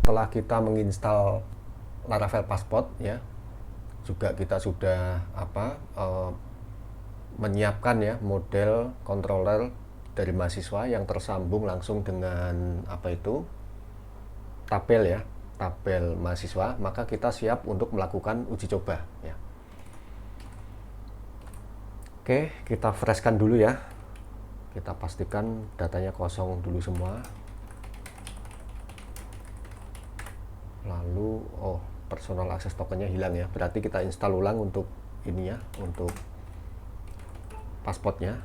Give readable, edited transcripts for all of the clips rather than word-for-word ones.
setelah kita menginstal Laravel Passport ya, juga kita sudah menyiapkan ya model controller dari mahasiswa yang tersambung langsung dengan tabel ya, tabel mahasiswa. Maka kita siap untuk melakukan uji coba ya. Oke, kita freshkan dulu ya. Kita pastikan datanya kosong dulu semua. Lalu personal access tokennya hilang ya, berarti kita install ulang untuk ini ya, untuk pasportnya.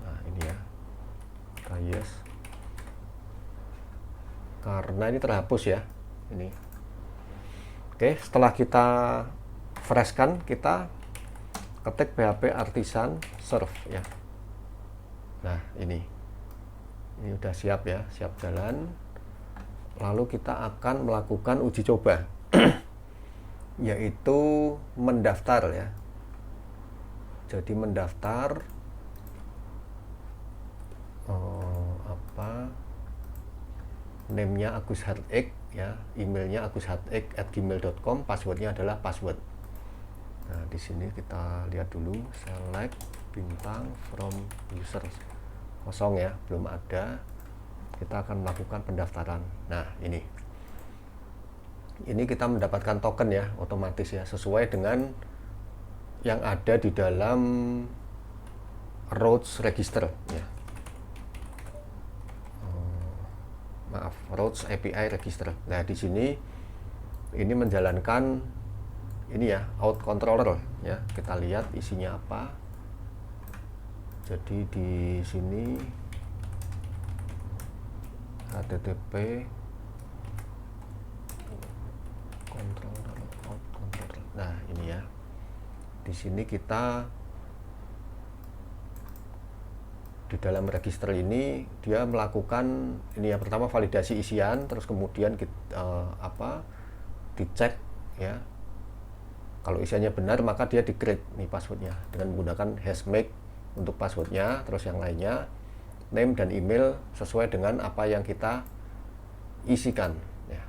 Nah ini ya, kita yes, karena ini terhapus ya ini. Oke, setelah kita freshkan, kita ketik php artisan serve ya. Nah ini udah siap ya, siap jalan. Lalu kita akan melakukan uji coba yaitu mendaftar ya. Jadi mendaftar name-nya Agus Harteg ya, emailnya agusharteg@gmail.com, passwordnya adalah password. Nah di sini kita lihat dulu, select bintang from user, kosong ya, belum ada. Kita akan melakukan pendaftaran. Nah ini kita mendapatkan token ya, otomatis ya, sesuai dengan yang ada di dalam Routes Register ya. Routes API Register. Nah di sini ini menjalankan ini ya, out controller ya. Kita lihat isinya apa. Jadi di sini HTTP controller, out controller. Nah ini ya, di sini kita di dalam register ini dia melakukan ini ya, pertama validasi isian, terus kemudian kita dicek ya, kalau isiannya benar maka dia di-create nih passwordnya dengan menggunakan hashmake untuk passwordnya, terus yang lainnya name dan email sesuai dengan apa yang kita isikan ya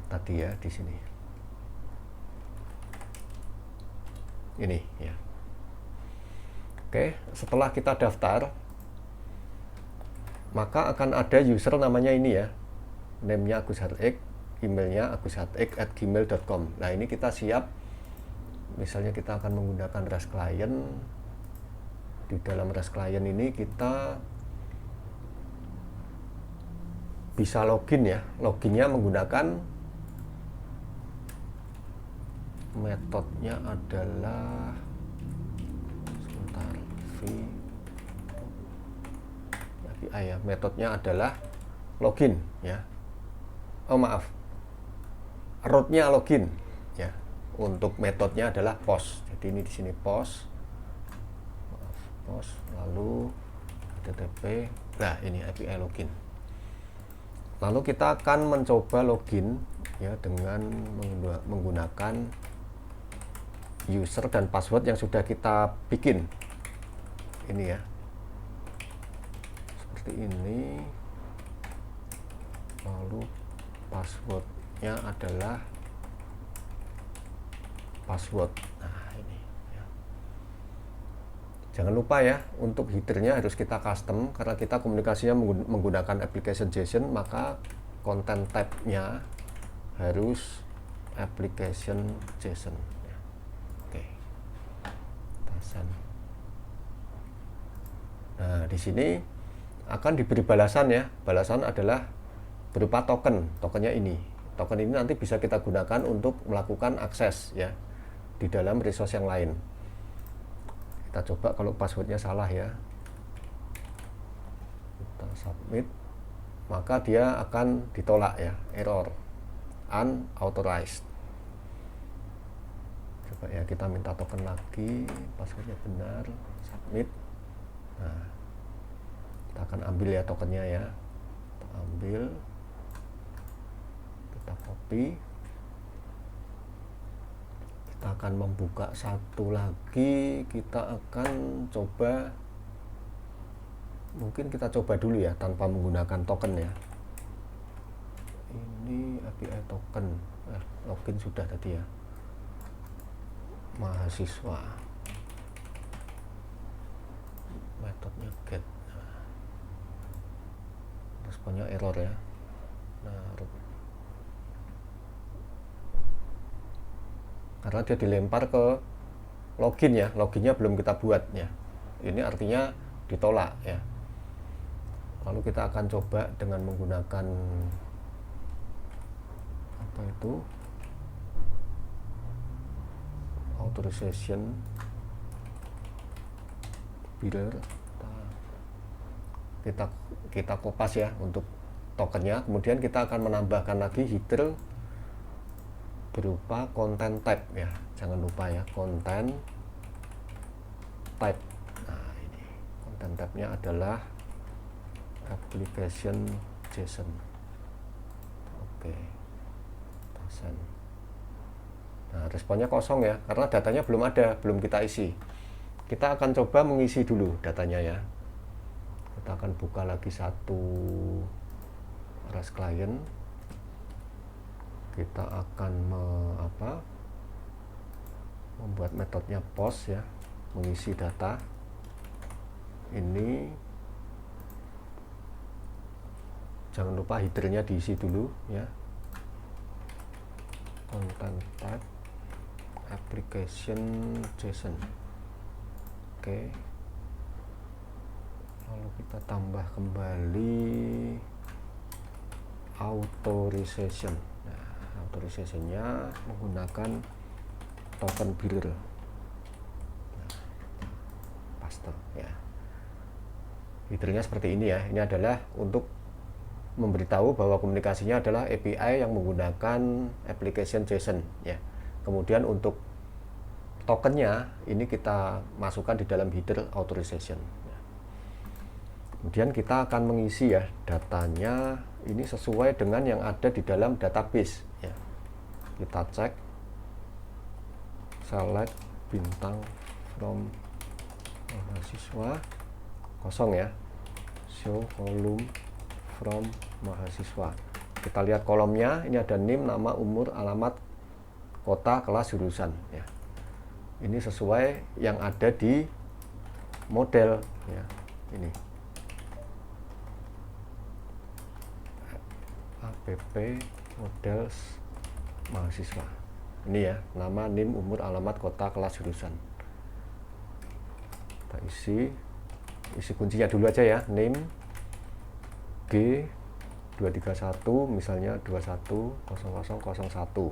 tadi ya di sini. Ini ya. Oke, setelah kita daftar maka akan ada user namanya ini ya, name-nya Agus Harteg, emailnya agusharteg@gmail.com. Nah ini kita siap, misalnya kita akan menggunakan REST client. Di dalam REST client ini kita bisa login ya, loginnya menggunakan metodenya adalah metodenya adalah login ya. Rootnya login ya. Untuk metodenya adalah post. Jadi ini di sini post, lalu HTTP. Nah ini API login. Lalu kita akan mencoba login ya dengan menggunakan user dan password yang sudah kita bikin. Ini ya, seperti ini. Lalu passwordnya adalah password. Nah ini ya. Jangan lupa ya, untuk headernya harus kita custom karena kita komunikasinya menggunakan application JSON, maka content type-nya harus application JSON ya. Oke. Nah, di sini akan diberi balasan ya. Balasan adalah berupa token. Tokennya ini. Token ini nanti bisa kita gunakan untuk melakukan akses ya di dalam resource yang lain. Kita coba kalau passwordnya salah ya. Kita submit, maka dia akan ditolak ya, error, unauthorized. Coba ya, kita minta token lagi, passwordnya benar, submit. Nah, kita akan ambil ya tokennya ya, kita ambil, kita copy, kita akan membuka satu lagi, kita akan coba Mungkin kita coba dulu ya tanpa menggunakan token ya. Ini API token, login sudah tadi ya. Mahasiswa, metodenya get, responnya error ya. Nah, karena dia dilempar ke login ya, loginnya belum kita buat ya. Ini artinya ditolak ya. Lalu kita akan coba dengan menggunakan apa itu, authorization builder. Kita kopas ya untuk tokennya. Kemudian kita akan menambahkan lagi header berupa content type ya. Jangan lupa ya, content type. Nah, ini content type-nya adalah application JSON. Oke. Nah, responnya kosong ya, karena datanya belum ada, belum kita isi. Kita akan coba mengisi dulu datanya ya. Kita akan buka lagi satu REST client. Kita akan membuat metodenya post ya, mengisi data. Ini jangan lupa headernya diisi dulu ya. Content type application JSON. Oke. Lalu kita tambah kembali authorization. Nah, authorizationnya menggunakan token builder. Nah, paste ya. Headernya seperti ini ya. Ini adalah untuk memberitahu bahwa komunikasinya adalah API yang menggunakan application JSON ya. Kemudian untuk tokennya ini kita masukkan di dalam header authorization. Kemudian kita akan mengisi ya datanya ini sesuai dengan yang ada di dalam database ya. Kita cek select bintang from mahasiswa, kosong ya. Show column from mahasiswa. Kita lihat kolomnya, ini ada name, nama, umur, alamat, kota, kelas, jurusan ya. Ini sesuai yang ada di model ya. Ini app model mahasiswa. Ini ya, nama, name, umur, alamat, kota, kelas, jurusan. Kita isi kuncinya dulu aja ya. Name G 231 misalnya 210001.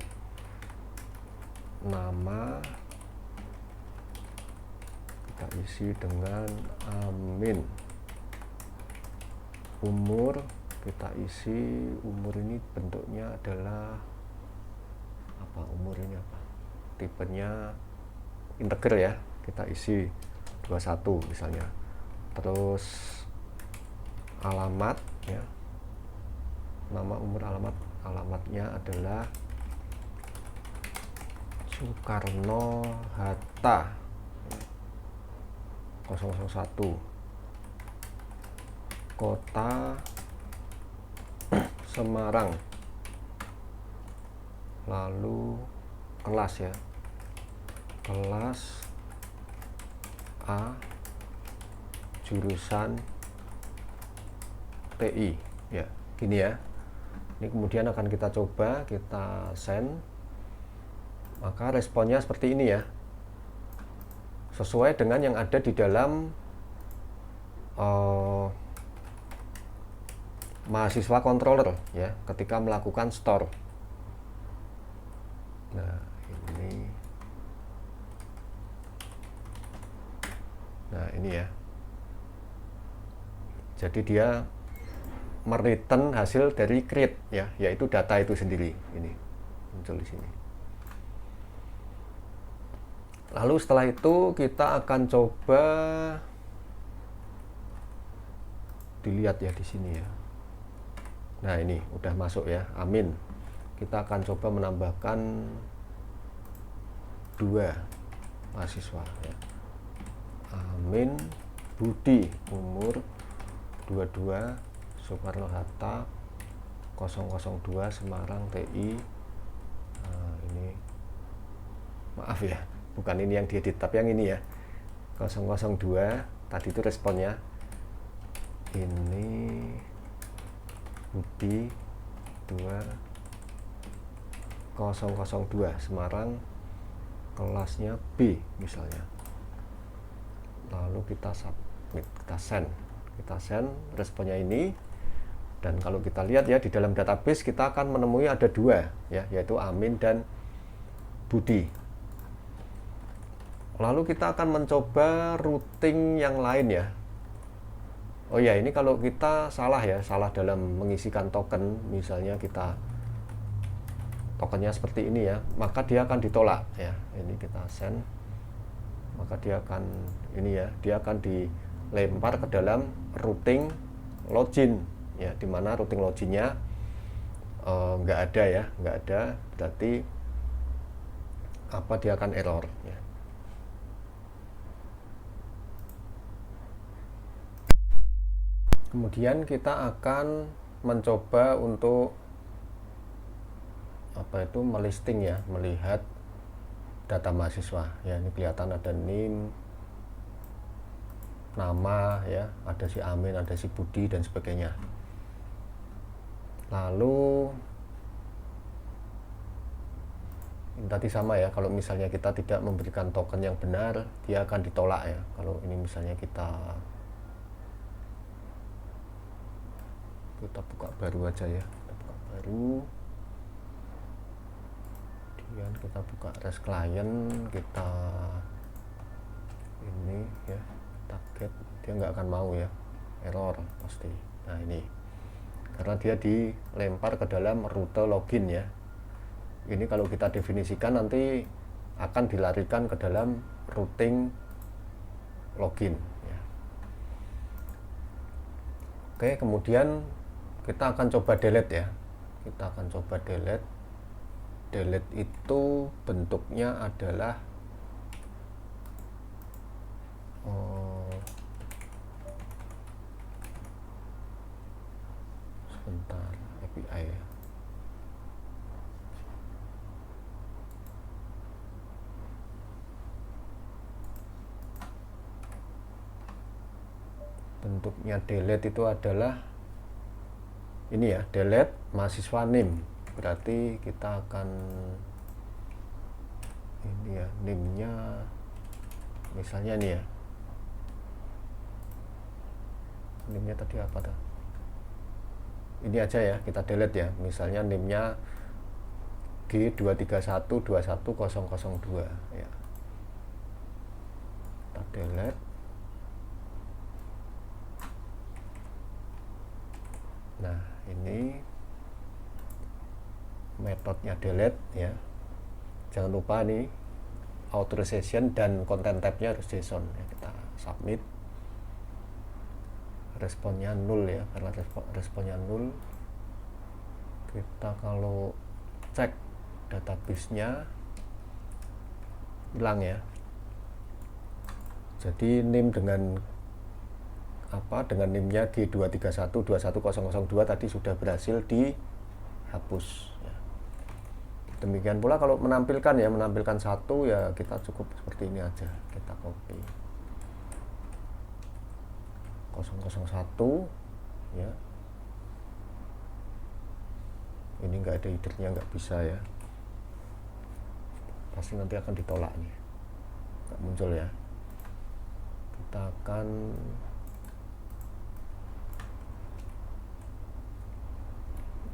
Nama kita isi dengan Amin. Umur kita isi, umur ini bentuknya adalah apa, umur ini apa, tipenya integer ya, kita isi 21 misalnya. Terus alamat ya, nama, umur, alamatnya adalah Soekarno Hatta 001, kota Semarang, lalu kelas ya, kelas A, jurusan TI ya, gini ya. Ini kemudian akan kita coba, kita send, maka responnya seperti ini ya, sesuai dengan yang ada di dalam mahasiswa controller ya, ketika melakukan store. Nah ini ya, jadi dia mereturn hasil dari create ya, yaitu data itu sendiri. Ini muncul di sini. Lalu setelah itu kita akan coba dilihat ya di sini ya. Nah, ini udah masuk ya, Amin. Kita akan coba menambahkan 2 mahasiswa ya. Amin Budi, umur 22 Soekarno Hatta 002 Semarang TI. Ini maaf ya, bukan ini yang diedit tapi yang ini ya, 002 tadi itu responnya. Ini Budi 2002 Semarang, kelasnya B misalnya. Lalu kita submit, kita send responnya ini. Dan kalau kita lihat ya, di dalam database kita akan menemui ada dua ya, yaitu Amin dan Budi. Lalu kita akan mencoba routing yang lain ya. Oh ya, ini kalau kita salah ya, salah dalam mengisikan token, misalnya kita tokennya seperti ini ya, maka dia akan ditolak ya. Ini kita send, maka dia akan ini ya, dia akan dilempar ke dalam routing login ya, dimana routing loginnya nggak ada ya, nggak ada, berarti apa, dia akan error ya. Kemudian kita akan mencoba untuk apa itu, melisting ya, melihat data mahasiswa ya. Ini kelihatan ada NIM, nama ya, ada si Amin, ada si Budi dan sebagainya. Lalu ini tadi sama ya, kalau misalnya kita tidak memberikan token yang benar, dia akan ditolak ya. Kalau ini misalnya kita buka baru aja ya, kita buka baru, kemudian kita buka REST client, kita ini ya, target, dia nggak akan mau ya, error pasti. Nah ini karena dia dilempar ke dalam rute login ya. Ini kalau kita definisikan nanti akan dilarikan ke dalam routing login ya. Oke, kemudian kita akan coba delete ya. Kita akan coba delete. Delete itu bentuknya adalah sebentar, API ya. Bentuknya delete itu adalah ini ya, delete mahasiswa NIM. Berarti kita akan ini ya, NIM-nya misalnya nih ya, NIM-nya tadi apa tuh? Ini aja ya, kita delete ya. Misalnya NIM-nya G231210002 ya. Kita delete. Nah, ini metodenya delete ya. Jangan lupa nih authorization dan content type-nya harus JSON ya. Kita submit. Responnya nol ya, karena responnya nol. Kita kalau cek database-nya hilang ya. Jadi NIM dengan apa, dengan NIM-nya G231210002 tadi sudah berhasil dihapus ya. Demikian pula kalau menampilkan ya, menampilkan satu ya, kita cukup seperti ini aja, kita copy 001 ya. Ini nggak ada header-nya, nggak bisa ya, pasti nanti akan ditolak nih, nggak muncul ya. Kita akan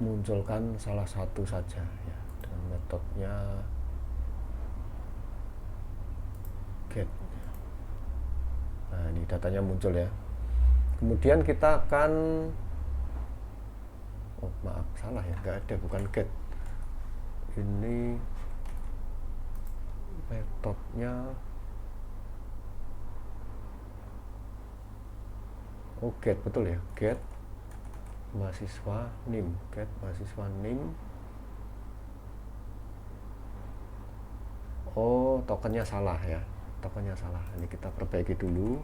munculkan salah satu saja ya, dengan metodenya get. Nah ini datanya muncul ya. Kemudian kita akan, oh maaf salah ya, nggak ada, bukan get. Ini metodenya, oh get, betul ya, get mahasiswa NIM, get mahasiswa NIM. Oh tokennya salah ya, tokennya salah. Ini kita perbaiki dulu.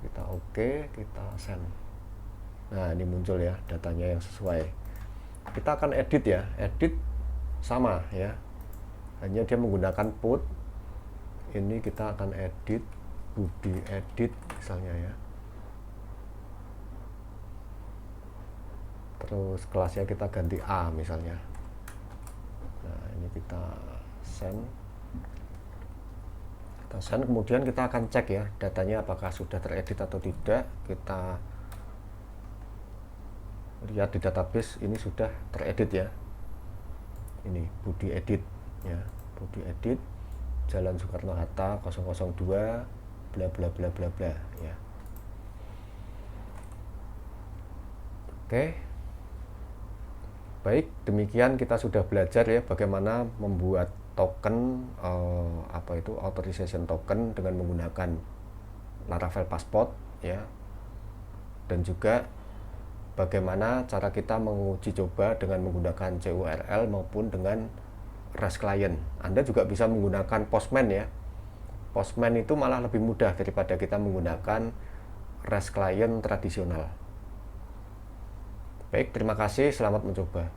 kita oke, kita send. Nah, ini muncul ya datanya yang sesuai. Kita akan edit ya, edit sama ya, hanya dia menggunakan put. Ini kita akan edit body edit misalnya ya, terus kelasnya kita ganti A misalnya. Nah, ini kita send, kemudian kita akan cek ya datanya apakah sudah teredit atau tidak. Kita lihat di database ini sudah teredit ya, ini body edit ya, body edit Jalan Soekarno Hatta 002 bla bla bla bla bla ya. Oke, baik, demikian kita sudah belajar ya bagaimana membuat token authorization token dengan menggunakan Laravel Passport ya, dan juga bagaimana cara kita menguji coba dengan menggunakan CURL maupun dengan REST client. Anda juga bisa menggunakan Postman ya. Postman itu malah lebih mudah daripada kita menggunakan REST client tradisional. Baik, terima kasih, selamat mencoba.